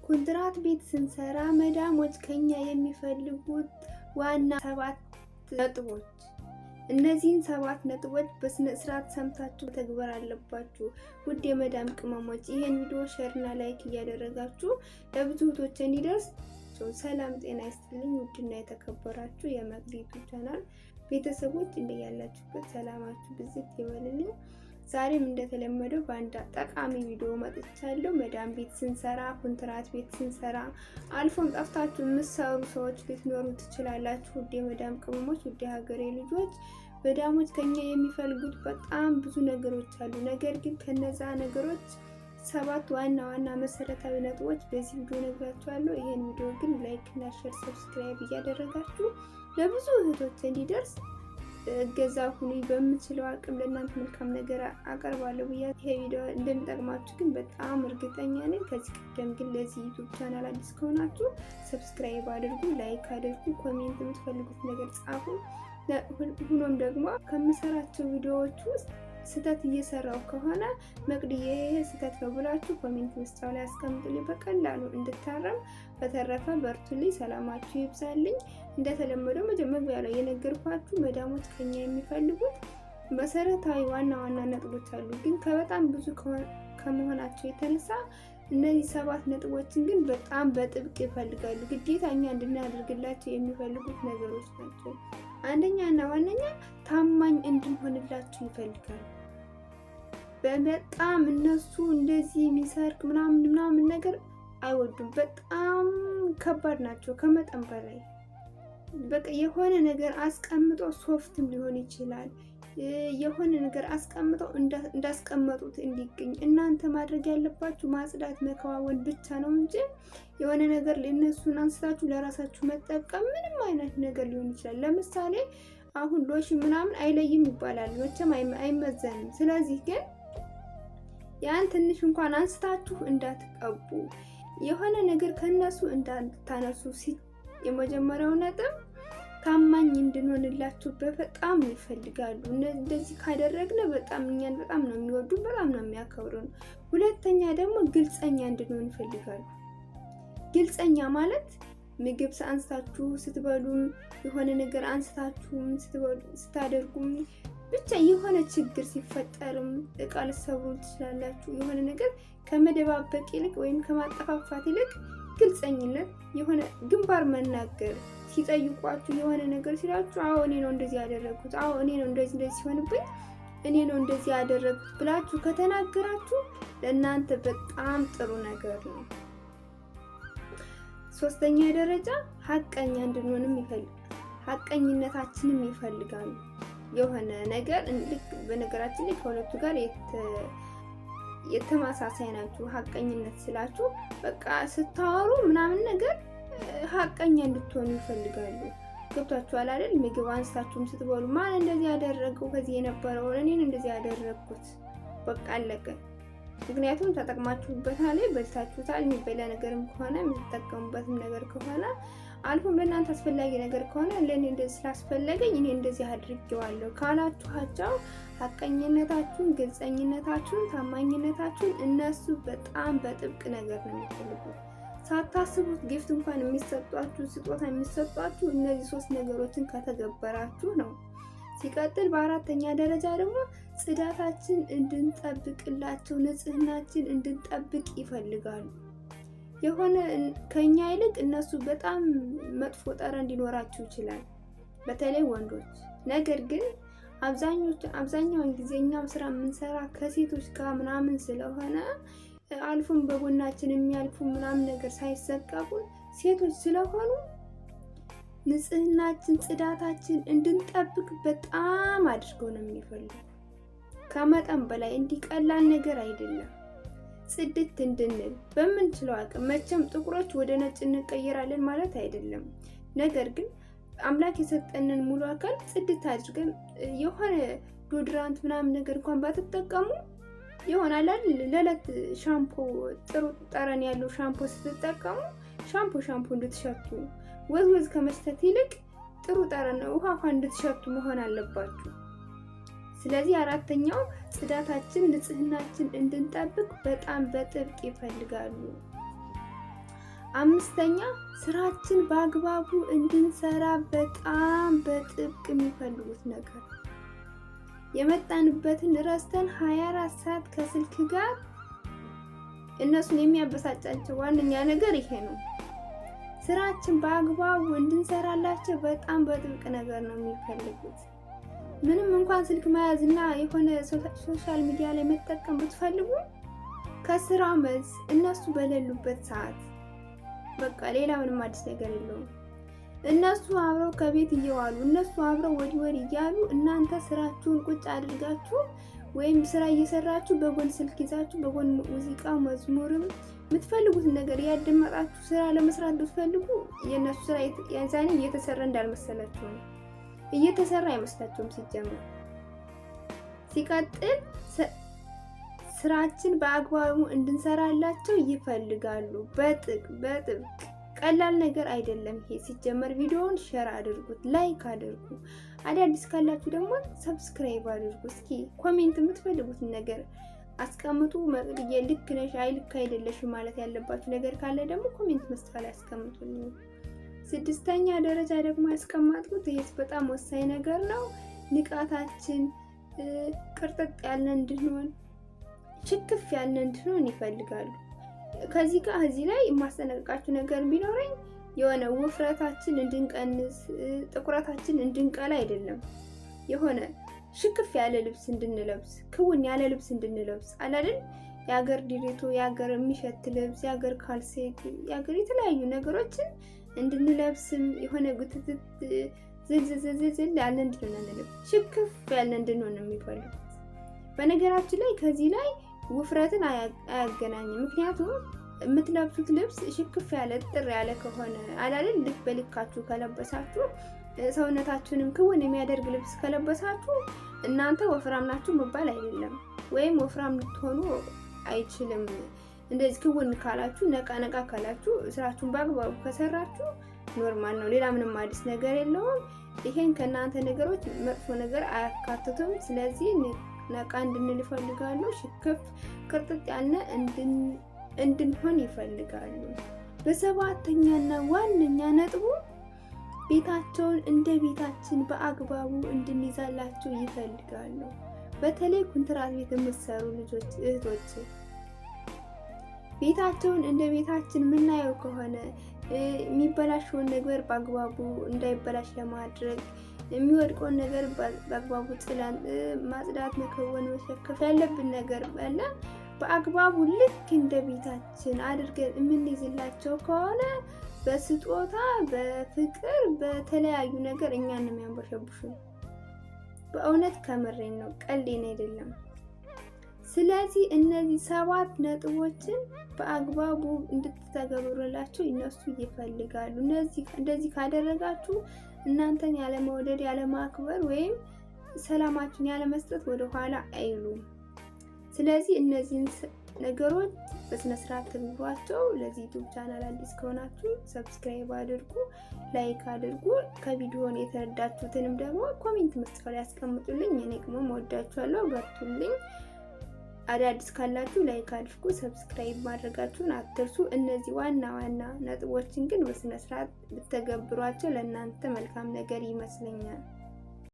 ኮንትራት ቤት ስንሰራ መዳሞች ከኛ የሚፈልጉት ዋና 7 ነጥቦች። እነዚህን 7 ነጥቦች በስነ ስርዓት ሰምታችሁ ተግባር አለባችሁ። ውድ የመዳም ቅመሞች ይሄን ቪዲዮ ሼር እና ላይክ እያደረጋችሁ ለብዙ እህቶች እንዲደርስ ሰላም ጤና ይስጥልኝ። ውድና የተከበራችሁ የመቅዲ ዩቲዩብ ቻናል ቤተሰቦች እንደያላችሁበት ሰላማችሁ ብዝት ይበልልኝ። ዛሬም እንደተለመደው በአንድ ጠቃሚ ቪዲዮ መጥቻለሁ። መዳም ቤት ስንሰራ፣ ኮንትራት ቤት ስንሰራ አልፎም ጠፍታችሁ የምትሰሩ ሰዎች ልትኖሩ ትችላላችሁ። ውድ የመዳም ቅመሞች፣ ውድ ሀገሬ ልጆች፣ መዳሞች ከኛ የሚፈልጉት በጣም ብዙ ነገሮች አሉ። ነገር ግን ከነዛ ነገሮች 7 ዋና ዋና መሰረታዊ ነጥቦች በዚህ ቪዲዮ ነግራችኋለሁ። ይሄን ቪዲዮ ግን ላይክ እና ሼር፣ ሰብስክራይብ እያደረጋችሁ ለብዙ እህቶች እንዲደርስ እገዛ ሁኑ። በምችለው አቅም ለእናንተ መልካም ነገር አቀርባለሁ ብያ ይሄ ቪዲዮ እንደሚጠቅማችሁ ግን በጣም እርግጠኛ ነኝ። ከዚህ ቀደም ግን ለዚህ ዩቲዩብ ቻናል አዲስ ከሆናችሁ ሰብስክራይብ አድርጉ፣ ላይክ አድርጉ፣ ኮሜንት የምትፈልጉት ነገር ጻፉ። ሁኖም ደግሞ ከምሰራቸው ቪዲዮዎች ውስጥ ስህተት እየሰራው ከሆነ መቅዲዬ ይሄ ስህተት ነው ብላችሁ ኮሜንት መስጫው ላይ አስቀምጡልኝ በቀላሉ እንድታረም። በተረፈ በርቱልኝ፣ ሰላማችሁ ይብዛልኝ። እንደተለመደው መግቢያ ላይ የነገርኳችሁ መዳሞች ከኛ የሚፈልጉት መሰረታዊ ዋና ዋና ነጥቦች አሉ። ግን ከበጣም ብዙ ከመሆናቸው የተነሳ እነዚህ 7 ነጥቦችን ግን በጣም በጥብቅ ይፈልጋሉ። ግዴታ እኛ እንድናደርግላቸው የሚፈልጉት ነገሮች ናቸው። አንደኛ እና ዋነኛ ታማኝ እንድንሆንላቸው ይፈልጋሉ። በጣም እነሱ እንደዚህ የሚሰርቅ ምናምን ነገር አይወዱም። በጣም ከባድ ናቸው ከመጠን በላይ። በቃ የሆነ ነገር አስቀምጦ ሶፍትም ሊሆን ይችላል የሆነ ነገር አስቀምጠው እንዳስቀመጡት እንዲገኝ እናንተ ማድረግ ያለባችሁ ማጽዳት መከዋወን ብቻ ነው እንጂ የሆነ ነገር ለነሱን አንስታችሁ ለራሳችሁ መጠቀም ምንም አይነት ነገር ሊሆን ይችላል። ለምሳሌ አሁን ሎሽን ምናምን አይለይም ይባላል፣ መቼም አይመዘንም። ስለዚህ ግን ያን ትንሽ እንኳን አንስታችሁ እንዳትቀቡ፣ የሆነ ነገር ከነሱ እንዳታነሱ የመጀመሪያው ነጥብ ታማኝ እንድንሆንላቸው በጣም ይፈልጋሉ። እንደዚህ ካደረግን በጣም እኛን በጣም ነው የሚወዱን፣ በጣም ነው የሚያከብሩን። ሁለተኛ ደግሞ ግልጸኛ እንድንሆን ይፈልጋሉ። ግልጸኛ ማለት ምግብ አንስታችሁ ስትበሉም የሆነ ነገር አንስታችሁም ስታደርጉም ብቻ የሆነ ችግር ሲፈጠርም እቃ ልትሰብሩ ትችላላችሁ። የሆነ ነገር ከመደባበቅ ይልቅ ወይም ከማጠፋፋት ይልቅ ግልጸኝነት፣ የሆነ ግንባር መናገር፣ ሲጠይቋችሁ የሆነ ነገር ሲላችሁ አዎ እኔ ነው እንደዚህ ያደረኩት፣ አዎ እኔ ነው እንደዚህ ሲሆንብኝ እኔ ነው እንደዚህ ያደረኩት ብላችሁ ከተናገራችሁ ለእናንተ በጣም ጥሩ ነገር ነው። ሶስተኛ ደረጃ ሀቀኛ እንድንሆንም ይፈልጋሉ። ሀቀኝነታችንም ይፈልጋሉ። የሆነ ነገር ልክ በነገራችን ላይ ከሁለቱ ጋር የተማሳሳይ ናችሁ። ሀቀኝነት ስላችሁ በቃ ስታወሩ ምናምን ነገር ሀቀኛ እንድትሆኑ ይፈልጋሉ። ገብታችኋል አይደል? ምግብ አንስታችሁም ስትበሉ ማን እንደዚህ ያደረገው ከዚህ የነበረው እኔን እንደዚህ ያደረኩት በቃ አለቀ። ምክንያቱም ተጠቅማችሁበታል፣ በልታችሁታል። የሚበላ ነገርም ከሆነ የምትጠቀሙበትም ነገር ከሆነ አልፎም ለእናንተ አስፈላጊ ነገር ከሆነ ለእኔ እንደዚህ ስላስፈለገኝ እኔ እንደዚህ አድርጌዋለሁ ካላችኋቸው ሀቀኝነታችሁን፣ ግልጸኝነታችሁን፣ ታማኝነታችሁን እነሱ በጣም በጥብቅ ነገር ነው የሚፈልጉት። ሳታስቡት ጊፍት እንኳን የሚሰጧችሁ ስጦታ የሚሰጧችሁ እነዚህ 3 ነገሮችን ከተገበራችሁ ነው። ሲቀጥል በአራተኛ ደረጃ ደግሞ ጽዳታችን እንድንጠብቅላቸው፣ ንጽህናችን እንድንጠብቅ ይፈልጋሉ። የሆነ ከኛ ይልቅ እነሱ በጣም መጥፎ ጠረን እንዲኖራቸው ይችላል፣ በተለይ ወንዶች። ነገር ግን አብዛኛውን ጊዜ እኛም ስራ የምንሰራ ከሴቶች ጋር ምናምን ስለሆነ አልፎም በጎናችን የሚያልፉ ምናምን ነገር ሳይሰቀቁ ሴቶች ስለሆኑ ንጽህናችን፣ ጽዳታችን እንድንጠብቅ በጣም አድርገው ነው የሚፈልጉ። ከመጠን በላይ እንዲቀላል ነገር አይደለም። ጽድት እንድንል በምንችለው አቅም፣ መቼም ጥቁሮች ወደ ነጭ እንቀየራለን ማለት አይደለም። ነገር ግን አምላክ የሰጠንን ሙሉ አካል ጽድት አድርገን የሆነ ዶድራንት ምናምን ነገር እንኳን ባትጠቀሙ ይሆናል አይደል? ለለት ሻምፖ፣ ጥሩ ጠረን ያለው ሻምፖ ስትጠቀሙ ሻምፖ እንድትሸቱ ወዝ ከመስጠት ይልቅ ጥሩ ጠረን ውሃ እንድትሸቱ መሆን አለባችሁ። ስለዚህ አራተኛው ጽዳታችን፣ ንጽህናችን እንድንጠብቅ በጣም በጥብቅ ይፈልጋሉ። 5ኛ ስራችን በአግባቡ እንድንሰራ በጣም በጥብቅ የሚፈልጉት ነገር የመጣንበትን ረስተን 24 ሰዓት ከስልክ ጋር እነሱን የሚያበሳጫቸው ዋነኛ ነገር ይሄ ነው። ስራችን በአግባቡ እንድንሰራላቸው በጣም በጥብቅ ነገር ነው የሚፈልጉት። ምንም እንኳን ስልክ መያዝና የሆነ ሶሻል ሚዲያ ላይ መጠቀም ብትፈልጉ ከስራ መልስ እነሱ በሌሉበት ሰዓት በቃ ሌላ ምንም አዲስ ነገር የለውም። እነሱ አብረው ከቤት እየዋሉ እነሱ አብረው ወዲህ እያሉ እናንተ ስራችሁን ቁጭ አድርጋችሁ ወይም ስራ እየሰራችሁ በጎን ስልክ ይዛችሁ በጎን ሙዚቃ መዝሙርም የምትፈልጉትን ነገር ያደመጣችሁ ስራ ለመስራት ብትፈልጉ የነሱ ስራ ያዛኔ እየተሰራ እንዳልመሰላችሁ ነው። እየተሰራ አይመስላችሁም ሲጀምር። ሲቀጥል ስራችን በአግባቡ እንድንሰራላቸው ይፈልጋሉ። በጥብቅ ቀላል ነገር አይደለም ይሄ ሲጀመር። ቪዲዮውን ሼር አድርጉት፣ ላይክ አድርጉ። አዳዲስ ካላችሁ ደግሞ ሰብስክራይብ አድርጉ። እስኪ ኮሜንት የምትፈልጉትን ነገር አስቀምጡ። መቅድዬ ልክ ነሽ አይ ልክ አይደለሽም ማለት ያለባችሁ ነገር ካለ ደግሞ ኮሜንት መስጫ ላይ አስቀምጡልኝ። 6ኛ ደረጃ ደግሞ ያስቀመጥኩት ይሄ በጣም ወሳኝ ነገር ነው። ንቃታችን ቅርጥጥ ያለ እንድንሆን ሽክፍ ያለ እንድንሆን ይፈልጋሉ። ከዚህ ጋር እዚህ ላይ የማስጠነቅቃችሁ ነገር ቢኖረኝ የሆነ ውፍረታችን እንድንቀንስ ጥቁረታችን እንድንቀላ አይደለም። የሆነ ሽክፍ ያለ ልብስ እንድንለብስ ክውን ያለ ልብስ እንድንለብስ አላልን። የሀገር ዲሬቶ የሀገር የሚሸት ልብስ የሀገር ካልሴት የሀገር የተለያዩ ነገሮችን እንድንለብስም የሆነ ጉትት ዝልዝል ያለ እንድንሆን ሽክፍ ያለ እንድንሆን የሚፈልጉት። በነገራችን ላይ ከዚህ ላይ ውፍረትን አያገናኝም። ምክንያቱም የምትለብሱት ልብስ ሽክፍ ያለ ጥር ያለ ከሆነ አላልን ልክ በልካችሁ ከለበሳችሁ ሰውነታችሁንም ክውን የሚያደርግ ልብስ ከለበሳችሁ እናንተ ወፍራም ናችሁ መባል አይደለም፣ ወይም ወፍራም ልትሆኑ አይችልም። እንደዚህ ክውን ካላችሁ ነቃ ካላችሁ ስራችሁን በአግባቡ ከሰራችሁ ኖርማል ነው። ሌላ ምንም አዲስ ነገር የለውም። ይሄን ከእናንተ ነገሮች መጥፎ ነገር አያካትቱም። ስለዚህ ነቃ እንድንል ይፈልጋሉ። ሽክፍ ቅርጥጥ ያለ እንድንሆን ይፈልጋሉ። በ7ኛና ዋነኛ ነጥቡ ቤታቸውን እንደ ቤታችን በአግባቡ እንድንይዛላቸው ይፈልጋሉ። በተለይ ኮንትራት ቤት የምትሰሩ ልጆች እህቶች ቤታቸውን እንደ ቤታችን የምናየው ከሆነ የሚበላሽውን ነገር በአግባቡ እንዳይበላሽ ለማድረግ የሚወድቀውን ነገር በአግባቡ ጥለን ማጽዳት፣ መከወን፣ መሸከፍ ያለብን ነገር ባለ በአግባቡ ልክ እንደ ቤታችን አድርገን የምንይዝላቸው ከሆነ በስጦታ በፍቅር በተለያዩ ነገር እኛን ነው የሚያንበሸብሹ። በእውነት ከምሬን ነው፣ ቀልዴን አይደለም። ስለዚህ እነዚህ 7 ነጥቦችን በአግባቡ እንድትተገብሩላቸው እነሱ ይፈልጋሉ። እንደዚህ ካደረጋችሁ እናንተን ያለ መውደድ ያለ ማክበር ወይም ሰላማችሁን ያለ መስጠት ወደ ኋላ አይሉም። ስለዚህ እነዚህን ነገሮች በስነ ስርዓት ተግብሯቸው። ለዚህ ዩቲዩብ ቻናል አዲስ ከሆናችሁ ሰብስክራይብ አድርጉ፣ ላይክ አድርጉ። ከቪዲዮውን የተረዳችሁትንም ደግሞ ኮሜንት መስጫው ላይ ያስቀምጡልኝ። እኔ ደግሞ ወዳችኋለሁ፣ በርቱልኝ። አዳዲስ ካላችሁ ላይክ አድርጉ፣ ሰብስክራይብ ማድረጋችሁን አትርሱ። እነዚህ ዋና ነጥቦችን ግን በስነ ስርዓት ብትተገብሯቸው ለእናንተ መልካም ነገር ይመስለኛል።